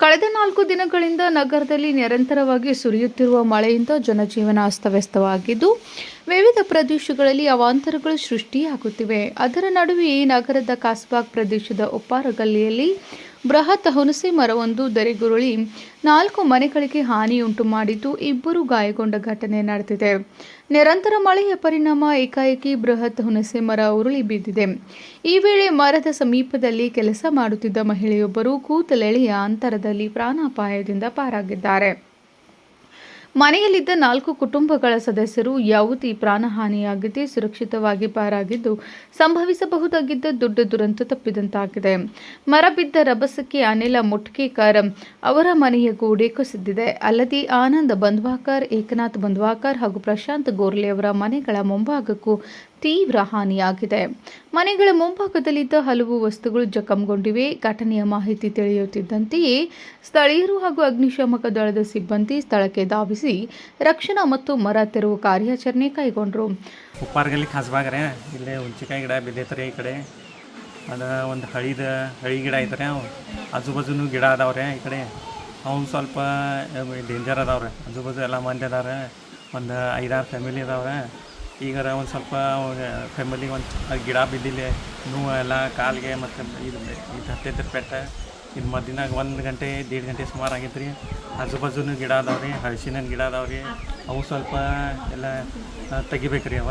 ಕಳೆದ 4 ದಿನಗಳಿಂದ ನಗರದಲ್ಲಿ ನಿರಂತರವಾಗಿ ಸುರಿಯುತ್ತಿರುವ ಮಳೆಯಿಂದ ಜನಜೀವನ ಅಸ್ತವ್ಯಸ್ತವಾಗಿದ್ದು, ವಿವಿಧ ಪ್ರದೇಶಗಳಲ್ಲಿ ಅವಾಂತರಗಳು ಸೃಷ್ಟಿಯಾಗುತ್ತಿವೆ. ಅದರ ನಡುವೆಯೇ ನಗರದ ಕಾಸ್ಬಾಗ್ ಪ್ರದೇಶದ ಉಪ್ಪಾರ ಗಲ್ಲಿಯಲ್ಲಿ ಬೃಹತ್ ಹುಣಸೆ ಮರವೊಂದು ಧರೆಗುರುಳಿ 4 ಮನೆಗಳಿಗೆ ಹಾನಿಯುಂಟು ಮಾಡಿದ್ದು, 2 ಗಾಯಗೊಂಡ ಘಟನೆ ನಡೆದಿದೆ. ನಿರಂತರ ಮಳೆಯ ಪರಿಣಾಮ ಏಕಾಏಕಿ ಬೃಹತ್ ಹುಣಸೆ ಮರ ಉರುಳಿ ಬಿದ್ದಿದೆ. ಈ ವೇಳೆ ಮರದ ಸಮೀಪದಲ್ಲಿ ಕೆಲಸ ಮಾಡುತ್ತಿದ್ದ ಮಹಿಳೆಯೊಬ್ಬರು ಕೂದಲೆಳೆಯ ಅಂತರದಲ್ಲಿ ಪ್ರಾಣಾಪಾಯದಿಂದ ಪಾರಾಗಿದ್ದಾರೆ. ಮನೆಯಲ್ಲಿದ್ದ 4 ಕುಟುಂಬಗಳ ಸದಸ್ಯರು ಯಾವುದೇ ಪ್ರಾಣಹಾನಿಯಾಗದೆ ಸುರಕ್ಷಿತವಾಗಿ ಪಾರಾಗಿದ್ದು, ಸಂಭವಿಸಬಹುದಾಗಿದ್ದ ದೊಡ್ಡ ದುರಂತ ತಪ್ಪಿದಂತಾಗಿದೆ. ಮರ ಬಿದ್ದ ರಭಸಕ್ಕೆ ಅನಿಲ ಮುಟ್ಕೇಕರ್ ಅವರ ಮನೆಯ ಗೋಡೆ ಕುಸಿದಿದೆ. ಅಲ್ಲದೆ ಆನಂದ್ ಬಂದ್ವಾಕರ್, ಏಕನಾಥ್ ಬಂದ್ವಾಕರ್ ಹಾಗೂ ಪ್ರಶಾಂತ್ ಗೋರ್ಲೆ ಅವರ ಮನೆಗಳ ಮುಂಭಾಗಕ್ಕೂ ತೀವ್ರ ಹಾನಿಯಾಗಿದೆ. ಮನೆಗಳ ಮುಂಭಾಗದಲ್ಲಿದ್ದ ಹಲವು ವಸ್ತುಗಳು ಜಖಂಗೊಂಡಿವೆ. ಘಟನೆಯ ಮಾಹಿತಿ ತಿಳಿಯುತ್ತಿದ್ದಂತೆಯೇ ಸ್ಥಳೀಯರು ಹಾಗೂ ಅಗ್ನಿಶಾಮಕ ದಳದ ಸಿಬ್ಬಂದಿ ಸ್ಥಳಕ್ಕೆ ಧಾವಿಸಿ ರಕ್ಷಣಾ ಮತ್ತು ಮರ ತೆರವು ಕಾರ್ಯಾಚರಣೆ ಕೈಗೊಂಡರು. ಉಪ್ಪಾರಗಲ್ಲಿ ಖಾಸ್ಬಾಗ್ ರೀ, ಇಲ್ಲೇ ಹುಂಚಿಕಾಯಿ ಗಿಡ ಬಿದ್ದೈತೆ ಈ ಕಡೆ. ಅದು ಒಂದು ಹಳಿ ಗಿಡ ಐತ್ರಿ, ಅವು ಆಜು ಗಿಡ ಅದಾವ್ರಿ. ಈ ಕಡೆ ಅವ್ನು ಸ್ವಲ್ಪ ಡೇಂಜರ್ ಅದಾವ್ರಿ. ಆಜು ಎಲ್ಲ ಮಂದಿ ಅದಾರೆ, ಒಂದು 5-6 ಫ್ಯಾಮಿಲಿ ಅದಾವ್ರೆ. ಈಗ ಒಂದು ಸ್ವಲ್ಪ ಫ್ಯಾಮಿಲಿಗೆ ಒಂದು ಗಿಡ ಬಿದ್ದಿಲ್ಲ, ನೋವು ಎಲ್ಲ ಕಾಲಿಗೆ ಮತ್ತು ಇದು ಹತ್ತೈತ್ರಿ ಪೆಟ್ಟ. ಇದು ಮಧ್ಯಾಹ್ನ 1 ಗಂಟೆ 1.5 ಗಂಟೆ ಸುಮಾರು ಆಗೈತೆ ರೀ. ಆಜು ಗಿಡ ಅದಾವೆ ರೀ, ಹಲಸಿನ ಗಿಡ ಅದಾವೆ ರೀ. ಅವು ಸ್ವಲ್ಪ ಎಲ್ಲ ತೆಗಿಬೇಕು ರೀ. ಅವ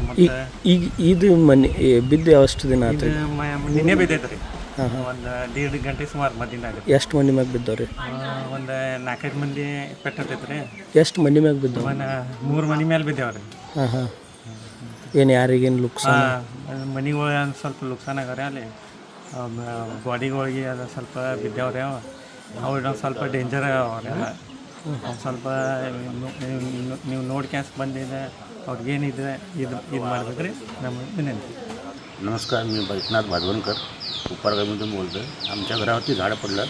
ಮತ್ತು ಈಗ ಇದು ಮನೆ ಬಿದ್ದು ಎಷ್ಟು ದಿನ ಆಯ್ತು? ನಿನ್ನೆ ಬಿದ್ದೈತೆ ರೀ. ಒಂದು 1.5 ಗಂಟೆ ಸುಮಾರು ಮಧ್ಯಾಹ್ನ ಆಗುತ್ತೆ. ಎಷ್ಟು ಮಂದಿ ಮ್ಯಾಗ ಬಿದ್ದವ್ರಿ? ಒಂದು 4-5 ಮಂದಿ ಪೆಟ್ಟೈತೆ ರೀ. ಎಷ್ಟು ಮಂದಿ ಮ್ಯಾಗ ಬಿದ್ದವ? 3 ಮನೆ ಮೇಲೆ ಬಿದ್ದೇವ್ರಿ. ಏನು ಯಾರಿಗೇನು ಲುಕ್ಸಾನ? ಮನೆಗಳು ಸ್ವಲ್ಪ ಲುಕ್ಸಾನ ಆಗ್ಯಾರ. ಅಲ್ಲಿ ಗಾಡಿಗಳಿಗೆ ಅದು ಸ್ವಲ್ಪ ಬಿದ್ದೇವ್ರಿ. ಅವು ಸ್ವಲ್ಪ ಡೇಂಜರ್ ಅವ್ರೆಲ್ಲ. ಸ್ವಲ್ಪ ನೀವು ನೋಡ್ಕ್ಯಾಸ್ ಬಂದಿದೆ ಅವ್ರಿಗೇನಿದೆ ಇದು ಮಾಡ್ಬೇಕ್ರಿ. ನಮ್ಮ विनंती. नमस्कार, मी एकनाथ भादवनकर उप्पारगावीमधून बोलतो आहे. आमच्या घरावरती झाड पडलं.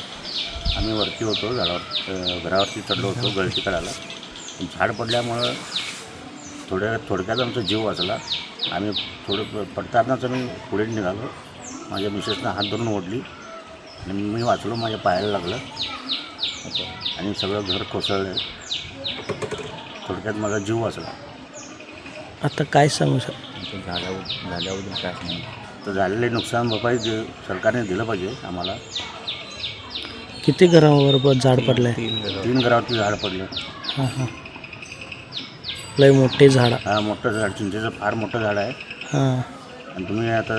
आम्ही वरती होतो, घरावरती चढलो होतो गळती काढायला. झाड पडल्यामुळं थोडक्यात आमचा जीव वाचला. आम्ही पडतानाच आम्ही पुढे निघालो. माझ्या मिसेसनं हात धरून ओढली आणि मी वाचलो. माझ्या पायाला लागलं आणि सगळं घर कोसळलं. थोडक्यात माझा जीव वाचला. आता काय सांगू सर? झाल्याबद्दल काय सांगू? तर झालेले नुकसान भरपाई सरकारने दिलं पाहिजे आम्हाला. किती घरावर झाड पडलं आहे? 3 घरावरती झाड पडले. लय मोठे झाड? हा, मोठं झाड, चिंचेचं फार मोठं झाड आहे. हां, आणि तुम्ही आता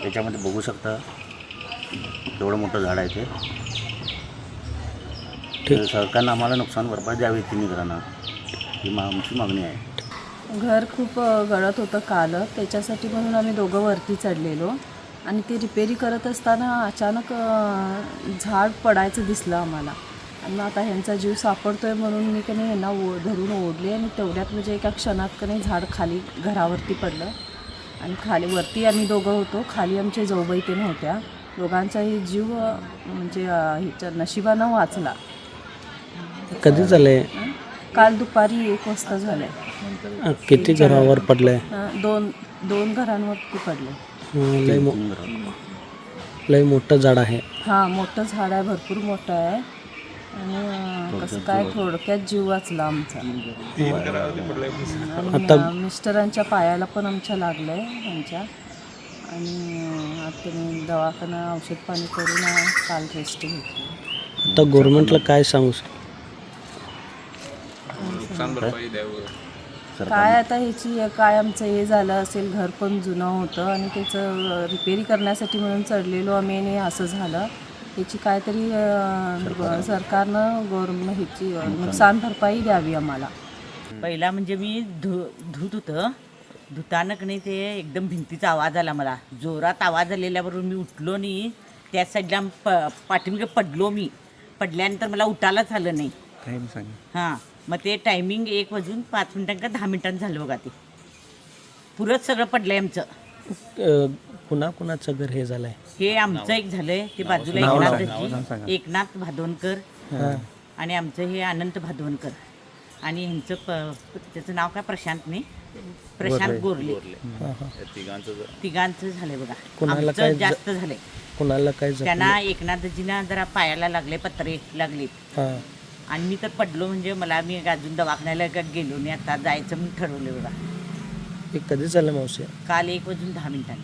याच्यामध्ये बघू शकता केवढं मोठं झाड आहे ते. तर सरकारनं आम्हाला नुकसान भरपाई द्यावी 3 घरांना, ही आमची मागणी आहे. घर खूप गळत होतं काल, त्याच्यासाठी म्हणून आम्ही दोघं वरती चढलेलो आणि ते रिपेरी करत असताना अचानक झाड पडायचं दिसलं आम्हाला. आणि आता ह्यांचा जीव सापडतो आहे म्हणून मी कधी ह्यांना धरून ओढले आणि तेवढ्यात म्हणजे एका क्षणात कधी झाड खाली घरावरती पडलं. आणि खाली वरती आम्ही दोघं होतो, खाली आमचे जाऊबाई ते नव्हत्या. दोघांचाही जीव म्हणजे ह्याच्या नशिबानं वाचला. कधी झाले? काल दुपारी 1 वाजता झालं. किती घरावर पडले? 2 घरांवरती पडले. लय मोठं झाड आहे. हां, मोठं झाड आहे, भरपूर मोठं आहे. आणि कसं काय थोडक्यात जीव वाचला आमचा. आणि मिस्टरांच्या पायाला पण आमच्या लागलं आहे आमच्या. आणि आता मी दवाखाना औषध पाणी करून काल रेस्ट घेतली. आता गव्हर्नमेंटला काय सांगू सर? काय आता ह्याची काय आमचं हे झालं असेल, घर पण जुनं होतं आणि त्याचं रिपेरी करण्यासाठी म्हणून चढलेलो आम्ही आणि असं झालं. ह्याची काहीतरी सरकारनं ह्याची नुकसान भरपाई द्यावी आम्हाला. पहिला म्हणजे मी धुत होतं, धुताना की नाही ते एकदम भिंतीचा आवाज आला. मला जोरात आवाज आलेल्याबरोबर मी उठलो नाही. त्या साईडला पाठीमागे पडलो. मी पडल्यानंतर मला उठायलाच आलं नाही. हां, मग ते टायमिंग 1 वाजून 5 मिनिटां का 10 मिनिटांनी झालं बघा. ते पुरंच सगळं पडलं आहे आमचं. कुणाचं घर हे झालं आहे? हे आमचं एक झालं आहे, ते बाजूला एकनाथ भादवनकर आणि आमचं हे अनंत भादवनकर. आणि ह्यांचं त्याचं नाव काय प्रशांत नाही, प्रशांत गोरले. तिघांचं झालंय बघा. आमचं जास्त झालंय. कुणाला काय जखमी? त्यांना एकनाथजींना जरा पायाला लागले, पत्रे लागले. हां. आणि मी तर पडलो, म्हणजे मला मी अजून दवाखान्याला गेलो नाही. आता जायचं मी ठरवलं बघा. हे कधी झालं मावशी? काल 1:10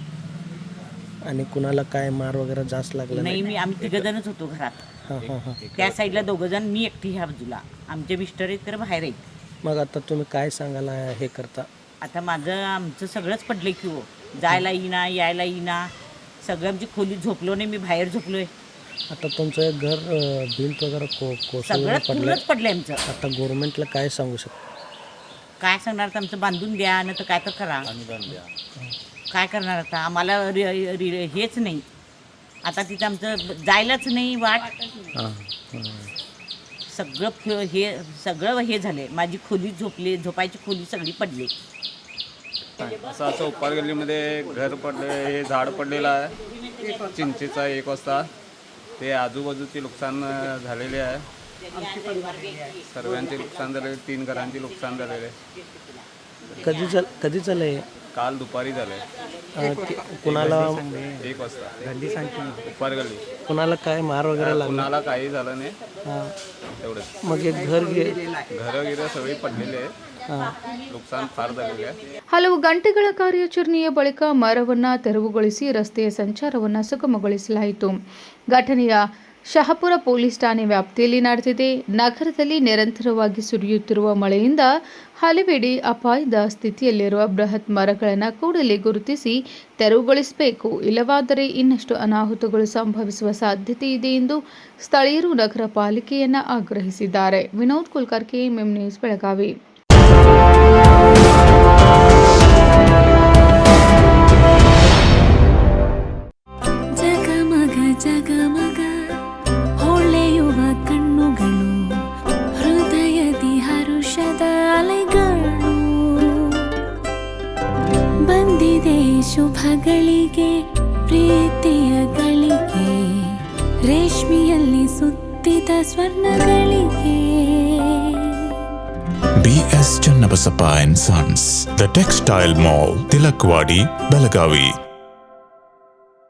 आणि कुणाला काय मार वगैरे जास्त लागला नाही. आम्ही 3 जणच होतो घरात. हां हां हां. त्या साईडला 2 जण, मी एकटी ह्या बाजूला. आमचे मिस्टर आहेत तर बाहेर आहेत. मग आता तुम्ही काय सांगायला हे करता? आता आमचं सगळंच पडलं की हो. जायला येईना, यायला येईना. सगळं आमची खोलीत झोपलो नाही, मी बाहेर झोपलोय. आता तुमचं एक घर भिंत वगैरे कोसळून सगळं पडलं. पूर्णच पडलंय आमचं. आता गव्हर्नमेंटला काय सांगू शकता? काय सांगणार आता, आमचं बांधून द्या, नाही तर काय तर करा. काय करणार आता, आम्हाला हेच नाही. आता तिथं आमचं जायलाच नाही वाट. हां. सगळं हे झालंय. माझी खोली झोपायची खोली सगळी पडली. असं उपार गल्लीमध्ये घर पडले, हे झाड पडलेलं आहे चिंचेचा 1 वाजता. ते आजूबाजूचे नुकसान झालेले आहे. सर्वांचे नुकसान झालेले, 3 घरांचे नुकसान झालेले. कधी झालं हे? काल दुपारी झाले कुणाला 1 वाजता उपार गल्ली. कुणाला काय मार वगैरे लागला? कुणाला काही झालं नाही, हां. एवढंच. मग एक घर घरं गिरं सगळी पडलेले आहे, हां. नुकसान फार झालेले आहे. ಹಲವು ಗಂಟೆಗಳ ಕಾರ್ಯಾಚರಣೆಯ ಬಳಿಕ ಮರವನ್ನು ತೆರವುಗೊಳಿಸಿ ರಸ್ತೆಯ ಸಂಚಾರವನ್ನು ಸುಗಮಗೊಳಿಸಲಾಯಿತು. ಘಟನೆಯ ಶಹಾಪುರ ಪೊಲೀಸ್ ಠಾಣೆ ವ್ಯಾಪ್ತಿಯಲ್ಲಿ ನಡೆದಿದೆ. ನಗರದಲ್ಲಿ ನಿರಂತರವಾಗಿ ಸುರಿಯುತ್ತಿರುವ ಮಳೆಯಿಂದ ಹಲವೆಡೆ ಅಪಾಯದ ಸ್ಥಿತಿಯಲ್ಲಿರುವ ಬೃಹತ್ ಮರಗಳನ್ನು ಕೂಡಲೇ ಗುರುತಿಸಿ ತೆರವುಗೊಳಿಸಬೇಕು. ಇಲ್ಲವಾದರೆ ಇನ್ನಷ್ಟು ಅನಾಹುತಗಳು ಸಂಭವಿಸುವ ಸಾಧ್ಯತೆ ಇದೆ ಎಂದು ಸ್ಥಳೀಯರು ನಗರ ಪಾಲಿಕೆಯನ್ನು ಆಗ್ರಹಿಸಿದ್ದಾರೆ. ವಿನೋದ್ ಕುಲಕರ್ಣಿ, ಮೆಮ್ ನ್ಯೂಸ್, ಬೆಳಗಾವಿ. ಜಗಮಗ ಹೊಳೆಯುವ ಕಣ್ಣುಗಳು, ಹೃದಯದಿ ಹರುಷದ ಅಲೆಗಳು. ಬಂದಿದೆ ಶುಭಗಳಿಗೆ, ಪ್ರೀತಿಯ ಗಳಿಗೆ, ರೇಷ್ಮೆಯಲ್ಲಿ ಸುತ್ತಿದ ಸ್ವರ್ಣಗಳಿಗೆ. BS Channabasappa and Sons, The Textile Mall, Tilakwadi, Belagavi.